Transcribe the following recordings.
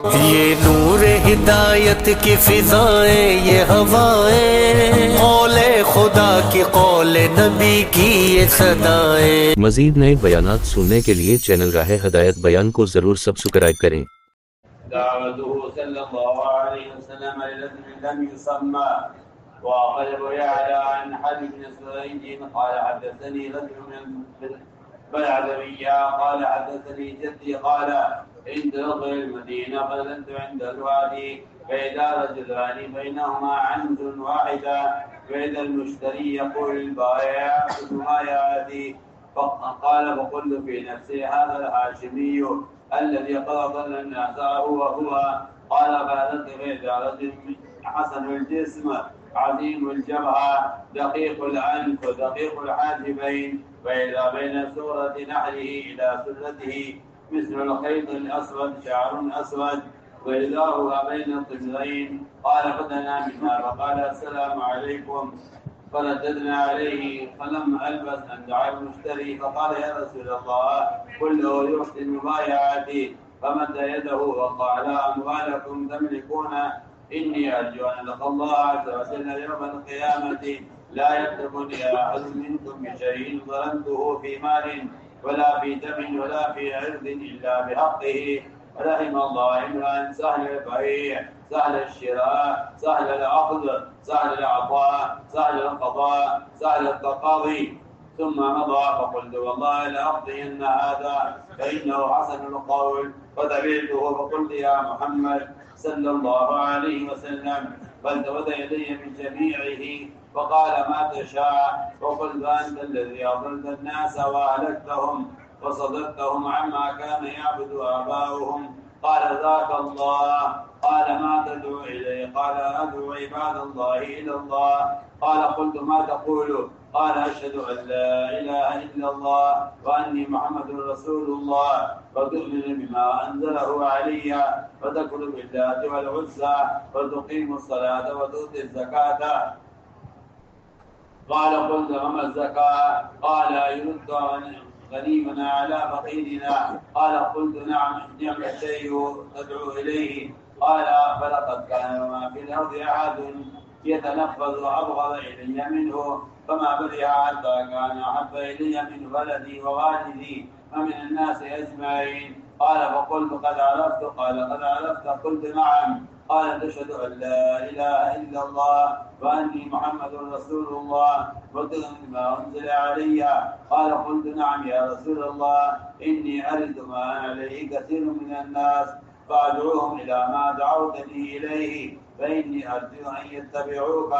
یہ نور ہدایت کی فضائیں، یہ ہوائیں، قول خدا کی، قول نبی کی یہ صدائیں۔ مزید نئے بیانات سننے کے لیے چینل راہ ہدایت بیان کو ضرور سبسکرائب کریں۔ دعوته صلى الله عليه وسلم لرجل لم يسمى. وقد روي عن حبيب بن سريج قال حدثني رجل من العدوية قال حدثني جدي قال انطلق الى المدينة فنزلت عند الوادي فإذا رجلان بينهما عنز واحدة فإذا المشتري يقول البائع خذ ما يأتي. قال فقلت في نفسي هذا الهاشمي الذي قد ضل الناس هو. قال فنزلت فإذا رجل حسن الجسم عظيم الجبهة دقيق الأنف دقيق الحاجبين فإذا بين سورة نحره إلى سرته مثل الخيط الأسود شعر أسود وإذا هو بين الطفلين. قال فدنا منا فقال السلام عليكم فرددنا عليه فلم ألبس أن دعا المشتري فقال يا رسول الله كله يحسن المبايعات فمد يده وقال أموالكم تملكون إني أرجو أن ألقى الله عز وجل يوم القيامة لا يتركني أحد منكم بشيء ظلمته في مال ولا في دم ولا في عرض إلا بحقه. رحم الله امرأ سهل البيع سهل الشراء سهل الأخذ سهل العطاء سهل القضاء سهل التقاضي. ثم مضى فقلت والله لأقضين هذا فإنه حسن القول. فتبعته فقلت يا محمد صلى الله عليه وسلم فالتفت إلي من جميعه فقال ما تشاء. وقلت أنت الذي أضلت الناس وأهلكتهم وصددتهم عما كان يعبد آباؤهم. قال ذاك الله. قال ما تدعو إليه؟ قال أدعو عباد الله إلى الله. قال قلت ما تقول؟ قال أشهد أن لا إله إلا الله وأني محمد رسول الله وتؤمن بما أنزله علي وتكفر بالله والعزى وتقيم الصلاة وتؤتي الزكاة. قال قلت وما الزكاة؟ قال يرد غنيمنا على فقيرنا. قال قلت نعم الشيء تدعو إليه. قال فلقد كان وما في الأرض أحد يتنفذ أبغض إلي منه فما برح حتى كان أحب إلي من ولدي ووالدي ومن الناس أجمعين. قال فقلت قد عرفت. قال قد عرفت؟ قلت نعم. قال تشهد أن لا إله إلا الله وأني محمد رسول الله وتؤمن بما أنزل علي. قال قلت نعم يا رسول الله إني أرد ما عليه كثير من الناس فأدعوهم إلى ما دعوتني إليه فإني أرجو أن يتبعوك.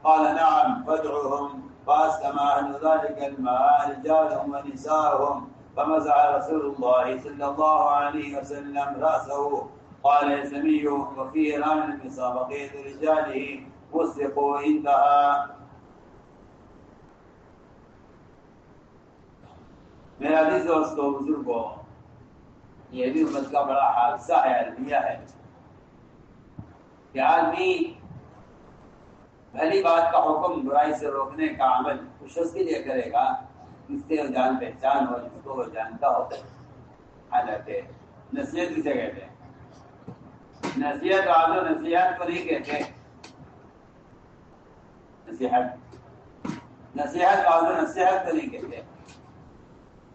قال نعم فادعوهم. فأسلم أهل ذلك الماء رجالهم ونساءهم فمسح رسول الله صلى الله عليه وسلم رأسه. قال يسمي وفيه ران النساء بقية رجاله وثقوا. انتهى. میرے عزیز دوستو بزرگوں، یہ بھی امت کا بڑا حادثہ ہے، المیہ ہے کہ آدمی پہلی بات کا حکم برائی سے روکنے کا عمل اس شخص کے لیے کرے گا جس سے جان پہچان ہو، جس کو وہ جانتا ہو۔ حالانکہ نصیحت کسے کہتے ہیں؟ نصیحت آدھو نصیحت کو نہیں کہتے، نصیحت آدھو نصیحت کو نہیں کہتے،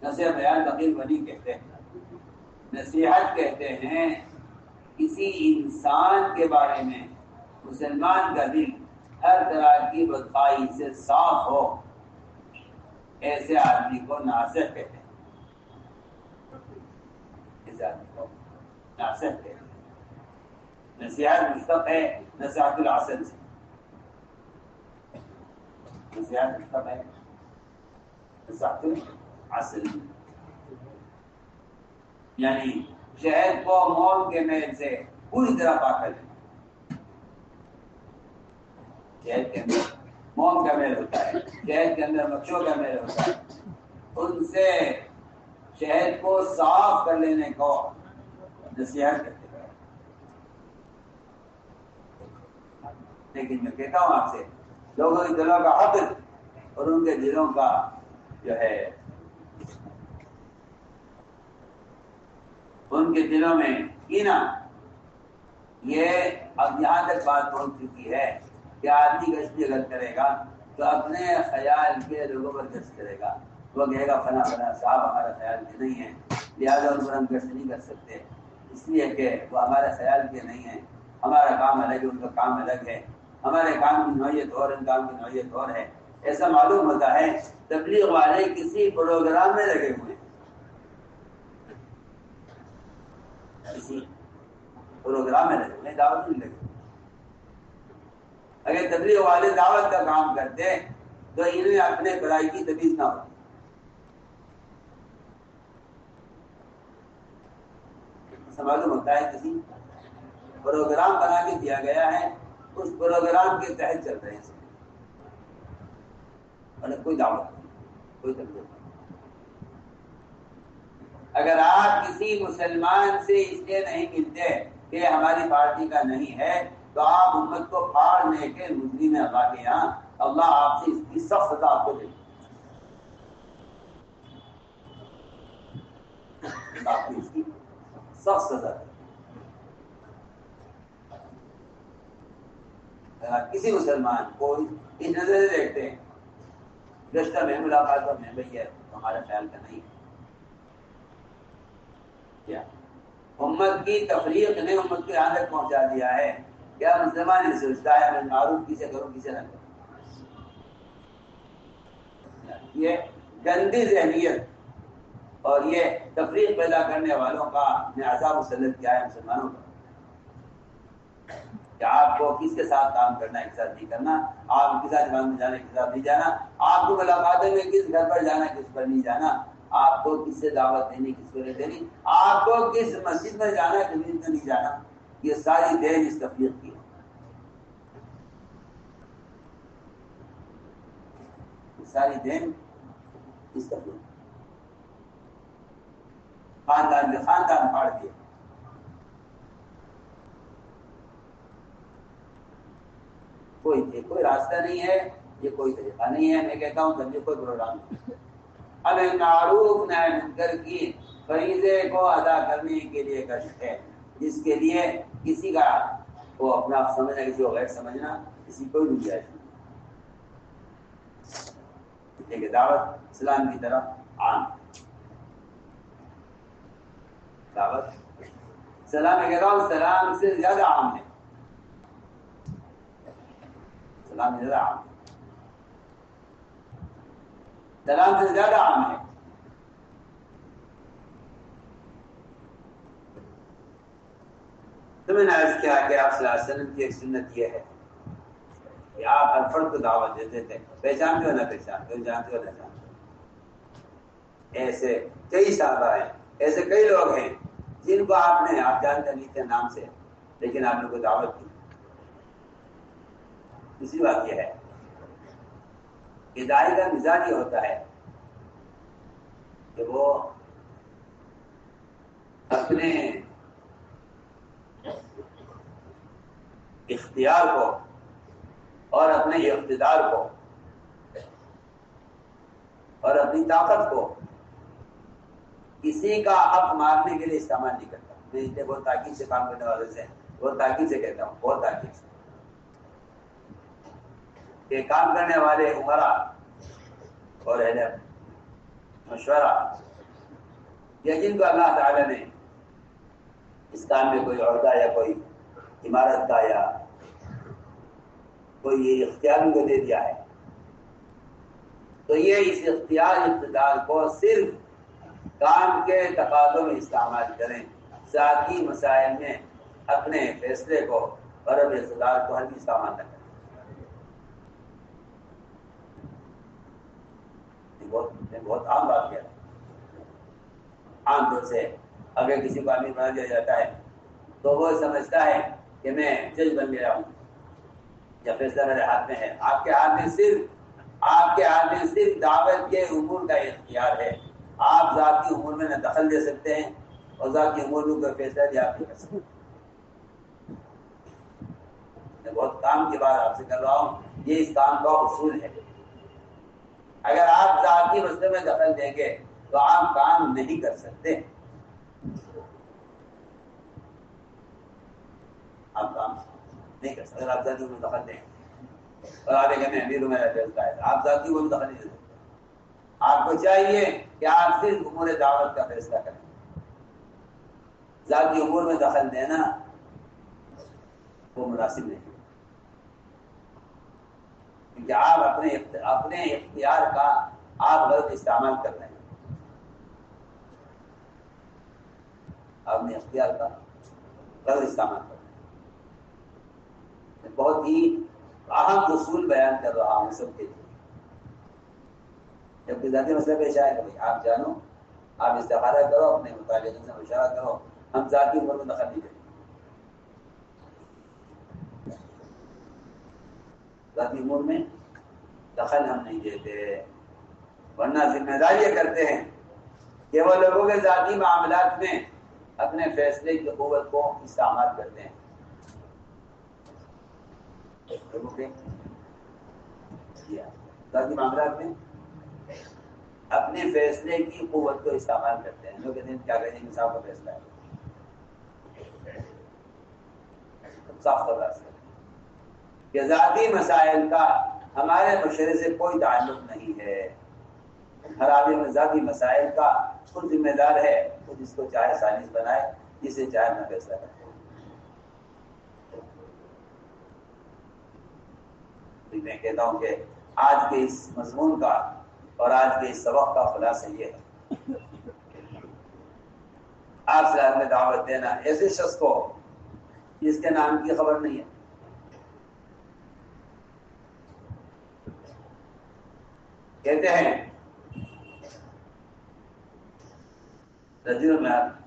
نصیحت بیان تقریر کو نہیں کہتے۔ نصیحت کہتے ہیں کسی انسان کے بارے میں مسلمان کا دل ہر طرح کی بدخواہی سے صاف ہو، ایسے آدمی کو ناصح کہتے ہیں۔ ایسے آدمی کو ناصح کہتے ہیں۔ نصیحت مشتق ہے نصیحت العسل سے، نصیحت مشتق ہے نصیحت العسل، یعنی شہد کو موم کے میل سے پوری طرح پاک کر لینا۔ شہد کے اندر موم کا میل ہوتا ہے، شہد کے اندر مکھیوں کا میل ہوتا ہے، ان سے شہد کو صاف کر لینے کو نصیحت کہتے ہیں۔ لیکن میں کہتا ہوں آپ سے، لوگوں کے دلوں کا حقد اور ان کے دلوں کا جو ہے ان کے دلوں میں کینہ یہ اب یہاں تک بات پہنچ چکی ہے کہ آدمی گشت اگر کرے گا تو اپنے خیال کے لوگوں پر گشت کرے گا. وہ کہے گا فلاں فلاں صاحب ہمارا خیال کے نہیں ہے، لہٰذا ان پر ہم گشت نہیں کر سکتے، اس لیے کہ وہ ہمارے خیال کے نہیں ہیں. ہمارا کام الگ ہے، ان کا کام الگ ہے، ہمارے کام کی نوعیت اور ان کام کی نوعیت اور ہے. ایسا معلوم ہوتا ہے تبلیغ والے کسی پروگرام میں لگے ہوئے ہیں، کسی پروگرام میں لگے ہوئے، دعوت نہیں لگے. اگر تبلیغ والے دعوت کا کام کرتے تو انہیں اپنے بڑائی کی تمیز نہ ہوتی. معلوم ہوتا ہے کسی پروگرام بنا کے دیا گیا ہے، اس پروگرام کے تحت چل رہے ہیں، مطلب کوئی دعوت نہیں، کوئی تبلیغ نہیں. اگر آپ کسی مسلمان سے اس لیے نہیں ملتے کہ ہماری پارٹی کا نہیں ہے تو آپ امت کو پھاڑنے کے مجرم ہیں اللہ کے یہاں. اللہ آپ سے اس کی سخت سزا آپ کو دے گا، آپ کو اس کی سخت سزا دے. کسی مسلمان کو اس نظر سے دیکھتے ہیں گزشتہ میں ملاقات اور میں بھائی ہے ہمارا خیال کا نہیں. کیا امت کی تفریق نے امت کو یہاں تک پہنچا دیا ہے. کیا مسلمان یہ سوچتا ہے میں معروف کسے کروں کسے نہ کروں؟ یہ گندی ذہنیت اور یہ تفریق پیدا کرنے والوں کا نے عذاب مسلط کیا ہے مسلمانوں پر کہ آپ کو کس کے ساتھ کام کرنا ہے، کس ساتھ نہیں کرنا، آپ کس ساتھ میں جانا کس ساتھ نہیں جانا، آپ کو ملاقاتیں میں کس گھر پر جانا کس پر نہیں جانا، آپ کو کس سے دعوت دینی کس کو نہیں دینی، آپ کو کس مسجد میں جانا کس مسجد میں نہیں جانا. یہ ساری دین اس تفریق کی ہے، ساری دین اس تفریق. خاندان کے خاندان پھاڑ دیے. کوئی راستہ نہیں ہے، یہ کوئی طریقہ نہیں ہے. میں کہتا ہوں تبلیغ کوئی پروگرام نہیں. اب معروف نہ منکر کی فریضے کو ادا کرنے کے لیے گشت ہے، جس کے لیے کسی کا کو اپنا سمجھنا کسی کو غیر سمجھنا کسی کو نہیں جائز نہیں. کہ دعوت اسلام کی طرف عام دعوت سلام میں کہتا ہوں سلام سے زیادہ عام ہے، سلام سے زیادہ عام ہے، سلام سے زیادہ عام ہے. تو میں نے عرض کیا کہ آپ صلی اللہ علیہ وسلم کی ایک سنت یہ ہے کہ آپ ہر فرد کو دعوت دیتے تھے، پہچانتے ہو نہ پہچانتے ہو، جانتے ہو نہ جانتے ہو. ایسے کئی صحابہ ہیں، ایسے کئی لوگ ہیں جن کو آپ جانتے نہیں تھے نام سے، لیکن آپ نے کوئی دعوت دی. دوسری بات یہ ہے کہ داعی کا مزاج یہ ہوتا ہے کہ وہ اپنے اختیار کو اور اپنے اقتدار کو اور اپنی طاقت کو کسی کا حق مارنے کے لیے استعمال نہیں کرتا. میں اسے بہت تاکید سے کام کرنے والوں سے بہت تاکید سے کہتا ہوں، بہت تاکید سے کہ کام کرنے والے عمرا اور اہل مشورہ یا جن کو اللہ تعالی نے اس کام میں کوئی عہدہ یا کوئی عمارت کا یا کوئی یہ اختیار ان کو دے دیا ہے، تو یہ اس اختیار اقتدار کو صرف کام کے تقاضوں میں استعمال کریں، ذاتی مسائل میں اپنے فیصلے کو اور اپنے اقتدار کو ہرگز استعمال نہ کریں. بہت عام بات کیا ہے. عام طور سے اگر کسی کو امیر بنا دیا جاتا ہے تو وہ سمجھتا ہے کہ میں جج بن گیا ہوں یا فیصلہ میرے ہاتھ میں ہے. آپ کے ہاتھ میں صرف دعوت کے امور کا اختیار ہے. آپ ذاتی امور میں نہ دخل دے سکتے ہیں اور ذاتی امور میں کوئی فیصلہ بھی آپ نہیں کر سکتے. میں بہت کام کی بات آپ سے کر رہا ہوں، یہ اس کام کا اصول ہے. اگر آپ ذاتی مسئلے میں دخل دیں گے تو آپ کام نہیں کر سکتے. آپ کام نہیں کر سکتے. اگر آپ ذاتی میں دخل دیں اور آپ ایک امیر میرا فیصلہ ہے, آپ ذاتی کو دخل نہیں دے سکتے. آپ کو چاہیے کہ آپ صرف امور دعوت کا فیصلہ کریں. ذاتی امور میں دخل دینا وہ مناسب نہیں, کیونکہ آپ اپنے اختیار کا آپ غلط استعمال کر رہے ہیں. اپنے اختیار کا غلط استعمال کر رہے ہیں. بہت ہی اہم اصول بیان کر رہا ہوں سب کے لیے. جب کہ ذاتی مسئلہ پیش آئے کہ آپ جانو, آپ استخارہ کرو, اپنے مطالعے سے مشورہ کرو, ہم ذاتی امور میں دخل نہیں دیں. ذاتی امور میں دخل ہم نہیں دیتے, ورنہ ذمہ داری یہ کرتے ہیں کہ وہ لوگوں کے ذاتی معاملات میں اپنے فیصلے کی قوت کو استعمال کرتے ہیں. لوگوں کے ذاتی معاملات میں اپنے فیصلے کی قوت کو استعمال کرتے ہیں. لوگ کہتے ہیں کیا کہیں انصاف کا فیصلہ ہے, صاف طور سے کہ ذاتی مسائل کا ہمارے مشورے سے کوئی تعلق نہیں ہے. ہر آدمی ذاتی مسائل کا خود ذمہ دار ہے, خود جس کو چاہے سالس بنائے, جسے چاہے نہ فیصلہ کرے. میں کہتا ہوں کہ آج کے اس مضمون کا اور آج کے اس سبق کا خلاصہ یہ ہے, آپ سے میں دعوت دینا ایسے شخص کو جس کے نام کی خبر نہیں ہے. کہتے ہیں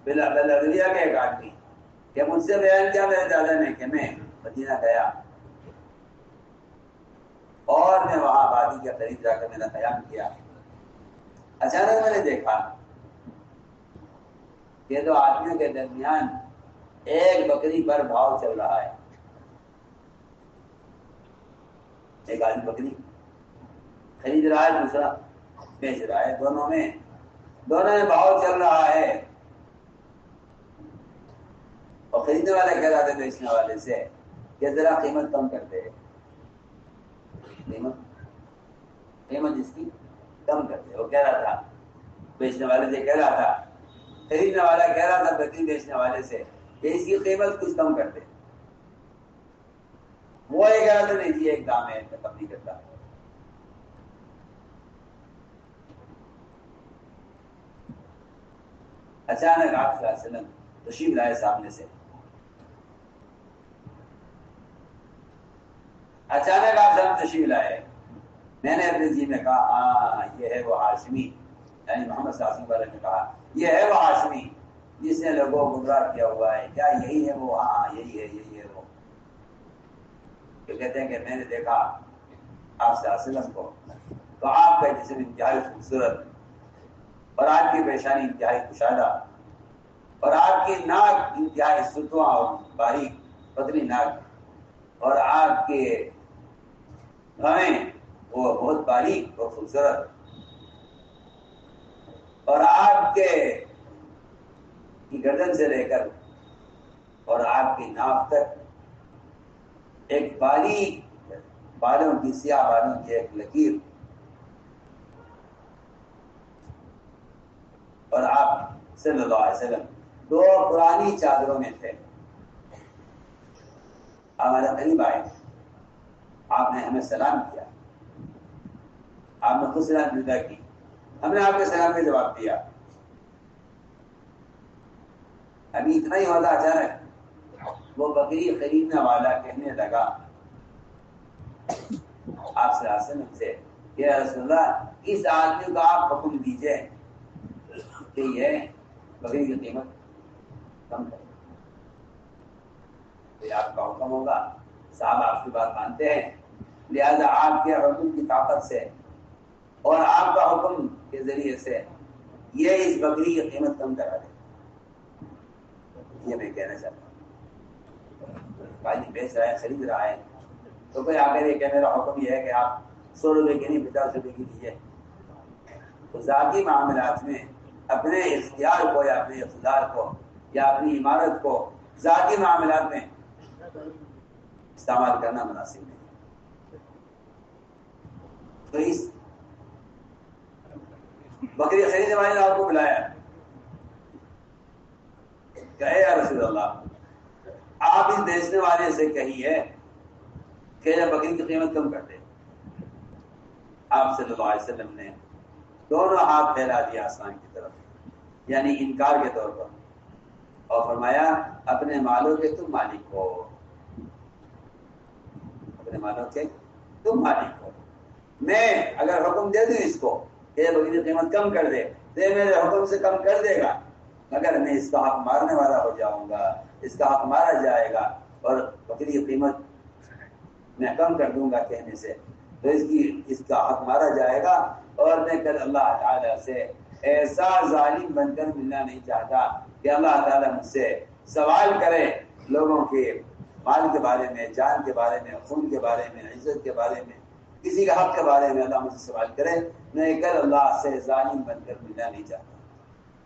بلغریہ کے ایک آدمی کہ مجھ سے بیان کیا میرے دادا نے کہ میں مدینہ گیا اور میں وہاں آبادی کے قریب جا کر میں نے قیام کیا. اچانک میں نے دیکھا کہ دو آدمیوں کے درمیان ایک بکری پر بھاؤ چل رہا ہے. ایک آدمی بکری خرید رہا ہے, دوسرا بیچ رہا ہے. دونوں میں بھاؤ چل رہا ہے. اور خریدنے والا کہہ رہا تھا بیچنے والے سے کہ ذرا قیمت کم کر دے, قیمت اس کی کم کر دے. وہ کہہ رہا تھا بیچنے والے سے, کہہ رہا تھا خریدنے والا کہہ رہا تھا بکری بیچنے والے سے کہ اس کی قیمت کچھ کم کر دے. وہ یہ کہہ رہا تھا نہیں جی ایک دام ہے, میں کم نہیں کرتا. اچانک آپ صلی اللہ علیہ وسلم تشریف لائے سامنے سے. اچانک آپ سب تشریف لائے. میں نے اپنے جی میں کہا ہاں یہ ہے وہ ہاشمی, یعنی محمد صلی اللہ علیہ وسلم نے کہا یہ ہے وہ ہاشمی جس نے لوگوں کو گمراہ کیا ہوا ہے. کیا یہی ہے وہ؟ ہاں یہی ہے وہ. کہتے ہیں کہ میں نے دیکھا آپ صلی اللہ علیہ وسلم کو تو آپ کا جسم انتہائی خوبصورت اور آپ کی پیشانی انتہائی کشادہ اور آپ کی ناک انتہائی ستواں اور باریک پتلی ناک اور آپ کے بھویں وہ بہت باریک اور خوبصورت اور آپ کے کی گردن سے لے کر اور آپ کی ناک تک ایک باریک بالوں کی سیاہ بالوں کی ایک لکیر اور آپ صلی اللہ علیہ وسلم دو پرانی چادروں میں تھے. ہمارے قریب آئے, آپ نے ہمیں سلام کیا, آپ نے خود سلام جدا کی, ہم نے آپ کے سلام کا جواب دیا. ابھی اتنا ہی ہوتا اچانک وہ بکری خریدنے والا کہنے لگا آپ صلی اللہ علیہ وسلم سے کہ رسول اللہ اس آدمی کو آپ حکم دیجئے کہ یہ بکری کی قیمت کم کرے. آپ کا حکم ہوگا, صاحب آپ کی بات مانتے ہیں, لہذا آپ کے حکم کی طاقت سے اور آپ کا حکم کے ذریعے سے یہ اس بکری کی قیمت کم کرا دے. یہ میں کہنا چاہتا ہوں. بھائی بیچ رہا ہے, خرید رہا ہے, تو کوئی آ کر یہ کہ میرا حکم یہ ہے کہ آپ 100 روپے کی نہیں 50 روپے کی دیجیے. تو ذاتی معاملات میں اپنے اختیار کو یا اپنے اقتدار کو یا اپنی عمارت کو ذاتی معاملات میں استعمال کرنا مناسب نہیں. تو اس بکری خریدنے والے نے آپ کو بلایا کہ اے یا رسول اللہ آپ اس بیچنے والے سے کہیے کہ بکری کی قیمت کم کر دے. آپ صلی اللہ علیہ وسلم نے دونوں ہاتھ پھیلا دیا آسمان کی طرف، یعنی انکار کے طور پر، اور فرمایا اپنے مالوں کے تم مالک ہو، اپنے مالوں کے تم مالک ہو. میں اگر حکم دے دوں اس کو کہ بکری کی قیمت کم کر دے تو یہ میرے حکم سے کم کر دے گا، مگر میں اس کا حق مارنے والا ہو جاؤں گا، اس کا حق مارا جائے گا، اور بکری کی قیمت میں کم کر دوں گا کہنے سے تو اس کا حق مارا جائے گا، اور میں کل اللہ تعالیٰ سے ایسا ظالم بن کر ملنا نہیں چاہتا کہ اللہ تعالیٰ مجھ سے سوال کرے لوگوں کے مال کے بارے میں، جان کے بارے میں، خون کے بارے میں، عزت کے بارے میں، کسی کے حق کے بارے میں اللہ مجھ سے سوال کرے. میں کل اللہ سے ظالم بن کر ملنا نہیں چاہتا.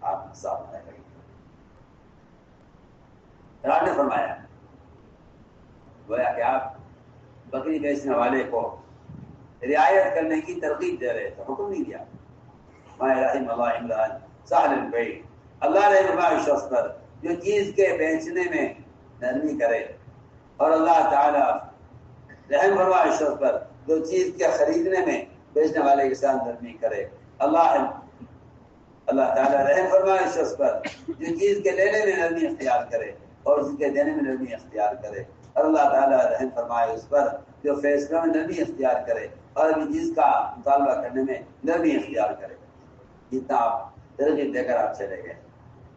آپ صاف نہ کریں. آپ نے فرمایا گویا کہ آپ بکری بیچنے والے کو رعایت کرنے کی ترغیب دے رہے تھے، حکم نہیں دیا. رحم اللہ عمران سہل البیع، اللہ نے فرمایا شخص پر جو چیز کے بیچنے میں نرمی کرے، اور اللہ تعالیٰ رحم فرمایا شخص پر جو چیز کے خریدنے میں بیچنے والے کے ساتھ نرمی کرے. اللہ تعالیٰ رحم فرمایا شخص پر جو چیز کے لینے میں نرمی اختیار کرے اور اس کے دینے میں نرمی اختیار کرے، اور اللہ تعالیٰ رحم فرمائے اس پر جو فیصلہ میں نرمی اختیار کرے اور چیز کا مطالبہ کرنے میں نرمی اختیار کرے. جتنا آپ ترغیب دے کر آپ چلے گئے.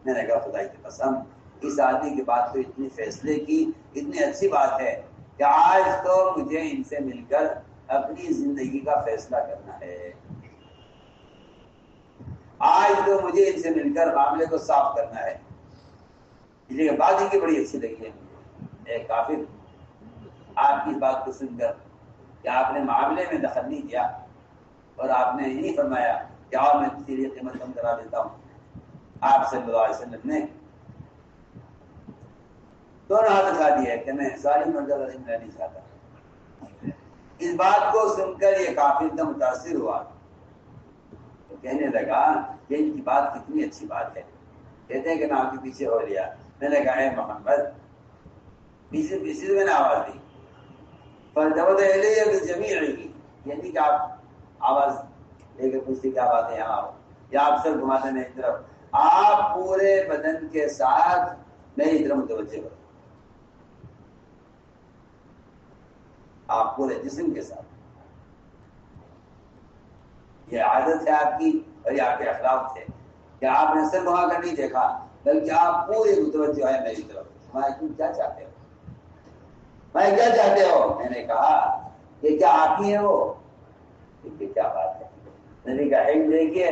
میں نے کہا خدا کی قسم اس آدمی کی بات تو اتنی فیصلے کی، اتنی اچھی بات ہے کہ آج تو مجھے ان سے مل کر اپنی زندگی کا فیصلہ کرنا ہے، آج تو مجھے ان سے مل کر معاملے کو صاف کرنا ہے. اس لیے بات ہی کی بڑی اچھی لگی ہے مجھے. ایک کافر آپ کی بات کو سن کر کہ آپ نے معاملے میں دخل نہیں دیا اور آپ نے یہ نہیں فرمایا کہ اور میں تیری قیمت کم کرا دیتا ہوں. آپ صلی اللہ علیہ وسلم نے دونوں ہاتھ اٹھا دیا کہ میں ظالم منظر نہیں چاہتا. اس بات کو سن کر یہ کافر ایک دم متاثر ہوا تو کہنے لگا کہ ان کی بات کتنی اچھی بات ہے. کہتے ہیں کہ میں آپ کے پیچھے ہو لیا. میں نے کہا اے محمد، پیچھے سے میں نے آواز دی یعنی کہ آپ آواز لے کے پوچھتے کیا بات ہے یہاں آؤ، یا آپ سر گھماتے ہیں ایک طرف، آپ پورے بدن کے ساتھ میری طرف متوجہ ہو، آپ پورے جسم کے ساتھ. یہ عادت ہے آپ کی اور یہ آپ کے اخلاق تھے کہ آپ نے سر گھما کر نہیں دیکھا بلکہ آپ پورے متوجہ ہے میری طرف. تم کیا چاہتے ہو؟ میں کیا چاہتے ہو؟ میں نے کہا کہ کیا آپ ہی ہے وہ؟ کیا بات ہے؟ میں نے کہا علم دیکھیے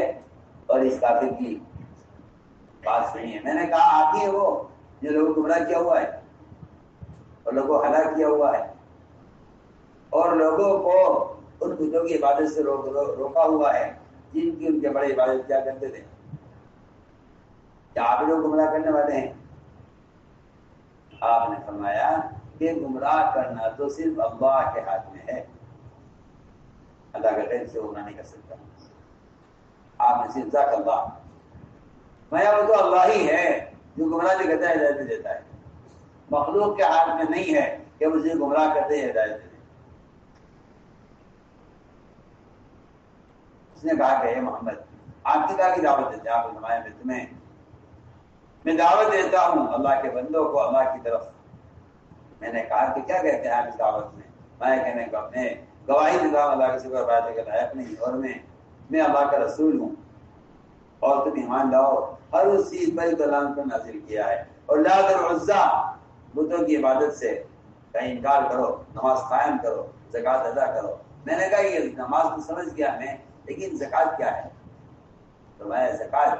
اور اس کافر کی بات سنیے. میں نے کہا آپ ہی ہے وہ جو لوگوں کو گمراہ کیا ہوا ہے اور لوگوں کو ہلاک کیا ہوا ہے اور لوگوں کو ان بتوں کی عبادت سے روکا ہوا ہے جن کی ان کے بڑے عبادت کیا کرتے تھے. کیا آپ لوگ گمراہ کرنے والے ہیں؟ آپ نے فرمایا کہ گمراہ کرنا تو صرف اللہ کے ہاتھ میں ہے، اللہ کے غیر سے گمراہ نہیں کر سکتا. آپ نے صرف ذاک اللہ، میں وہ تو اللہ ہی ہے جو گمراہ بھی کرتا ہے ہدایت دیتا ہے. مخلوق کے ہاتھ میں نہیں ہے کہ مجھے گمراہ کرتے ہیں ہدایت دیتے. اس نے کہا کہ اے محمد آپ کی کی دعوت دیتے ہیں. آپ نے فرمایا میں دعوت دیتا ہوں اللہ کے بندوں کو اللہ کی طرف. میں نے کہا کہ کیا کہتے ہیں آپ اس دعوت میں؟ میں کہنے کو اپنے گواہی دیتا ہوں اللہ کے شکر بات کے لائق نہیں اور میں اللہ کا رسول ہوں اور تم ایمان لاؤ ہر اس چیز پر تو اللہ کو نازل کیا ہے اور لات العزا بتوں کی عبادت سے کہیں انکار کرو، نماز قائم کرو، زکوٰۃ ادا کرو. میں نے کہا یہ نماز تو سمجھ گیا میں، لیکن زکوٰۃ کیا ہے؟ تو میں زکوٰۃ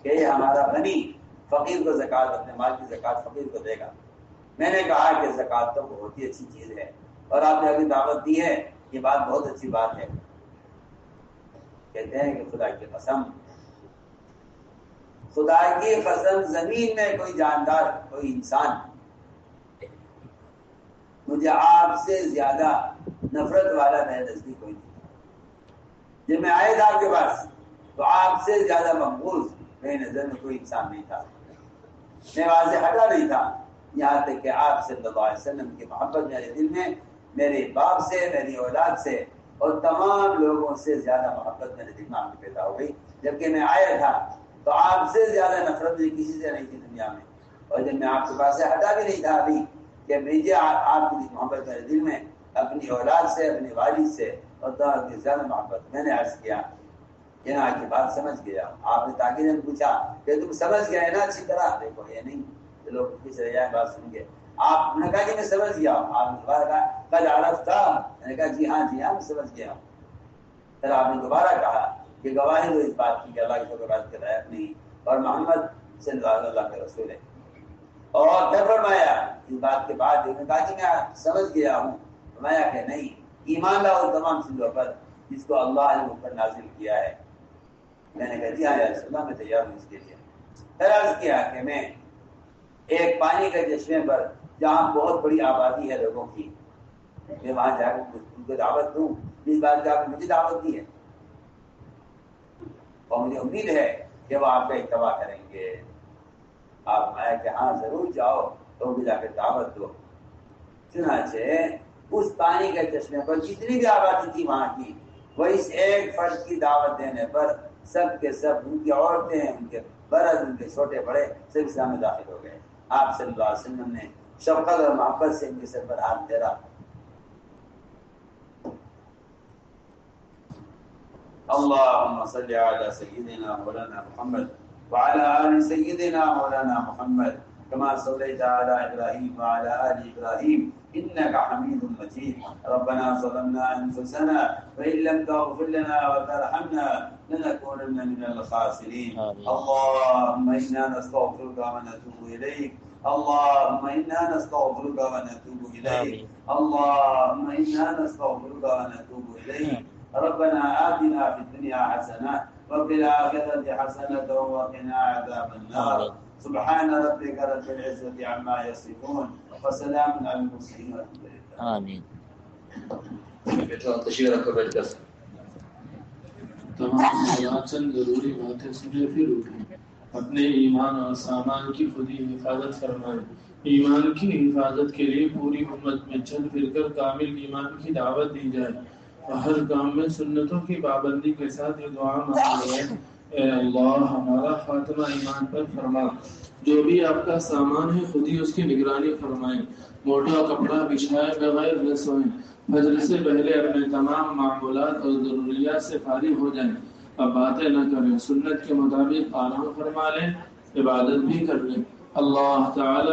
کہ یہ ہمارا غنی فقیر کو زکوٰۃ اپنے مال کی زکوٰۃ فقیر کو دے گا. میں نے کہا کہ زکوٰۃ تو بہت ہی اچھی چیز ہے اور آپ نے ابھی دعوت دی ہے، یہ بات بہت اچھی بات ہے. کہتے ہیں کہ خدا کی قسم زمین میں کوئی جاندار کوئی انسان مجھے آپ سے زیادہ نفرت والا میرے نزدیک کوئی نہیں. جب میں آئے تھا آپ کے پاس تو آپ سے زیادہ مقبوض میری نظر میں کوئی انسان نہیں تھا. میں وہاں سے ہٹا نہیں تھا یہاں تک کہ آپ صلی اللہ علیہ وسلم کی محبت میرے دل میں میرے باپ سے، میری اولاد سے اور تمام لوگوں سے زیادہ محبت میرے دماغ میں پیدا ہو گئی. جبکہ میں آیا تھا تو آپ سے زیادہ نفرت مجھے کسی سے نہیں تھی دنیا میں. اور جب میں آپ کے پاس سے ہٹا بھی نہیں تھا ابھی کہ بھیجے آپ کی محبت میرے دل میں اپنی اولاد سے، اپنی والد سے اور زیادہ محبت. میں نے عرض کیا کہ نا کی بات سمجھ گیا. آپ نے تاکہ نے پوچھا کہ تم سمجھ گئے نا اچھی طرح؟ دیکھو یہ نہیں لوگ کس رہ جائیں بات سن کے. آپ نے کہا کہ میں سمجھ گیا. آپ نے دوبارہ کہا قد عرفت؟ میں نے کہا جی ہاں میں سمجھ گیا. پھر آپ نے دوبارہ کہا کہ گواہی دو اس بات کی کہ اللہ کی بات کے لائق نہیں اور محمد صلی اللہ علیہ وسلم کے رسول ہے. اور پھر فرمایا اس بات کے بعد میں کہا کہ میں سمجھ گیا ہوں. فرمایا کہ نہیں، ایمان لاؤ تمام چیزوں پر جس کو اللہ نے مجھ پر نازل کیا ہے. میں نے کہا جی ہاں یا رسول اللہ میں تیار ہوں اس کے لیے. پھر عرض کیا کہ میں ایک پانی کے چشمے پر جہاں بہت بڑی آبادی ہے لوگوں کی، میں وہاں جا کر ان کو دعوت دوں جس بات کا آپ نے مجھے دعوت دی ہے اور مجھے امید ہے کہ وہ آپ کا اتباع کریں گے. آپ آئے کہ ہاں ضرور جاؤ تو مجھے جا کے دعوت دو. چنانچہ اس پانی کے چشمے پر جتنی بھی آبادی تھی وہاں کی، وہ اس ایک فرد کی دعوت دینے پر سب کے سب ان کی عورتیں، ان کے برد، ان کے چھوٹے بڑے سب اسلام میں داخل ہو گئے. آپ صلی اللہ علیہ وسلم نے شفقت اور محبت سے ان کے سر پر ہاتھ پھیرا. اللهم صل على سيدنا مولانا محمد وعلى آل سيدنا مولانا محمد كما صليت على إبراهيم وعلى آل إبراهيم إنك حميد مجيد. ربنا ظلمنا أنفسنا وإن لم تغفر لنا وترحمنا لنكونن من الخاسرين. اللهم إنا نستغفرك ونتوب إليك. اللهم إنا نستغفرك ونتوب إليك. اللهم إنا نستغفرك ونتوب إليك. ربنا آتنا في الدنيا حسنة وفي الآخرة حسنة وقنا عذاب النار. سبحان ربك رب العزة عما يصفون وسلام على المرسلين والحمد لله. آمین. تشریف رکھو بیٹھ کر. تمام چند ضروری باتیں سنیں پھر اٹھیں. اپنے ایمان اور سامان کی خود ہی حفاظت فرمائیں. ایمان کی حفاظت کے لیے پوری امت میں چل پھر کر کامل ایمان کی دعوت دی جائے اور ہر کام میں سنتوں کی پابندی کے ساتھ یہ دعا مانگی ہے: اے اللہ ہمارا خاتمہ ایمان پر فرما. جو بھی آپ کا سامان ہے خود ہی اس کی نگرانی فرمائیں. موٹا کپڑا بچھائے بغیر نہ سوئیں. فجر سے پہلے اپنے تمام معمولات اور ضروریات سے فارغ ہو جائیں. اب باتیں نہ کریں. سنت کے مطابق آرام فرما لیں. عبادت بھی کر لیں. اللہ تعالی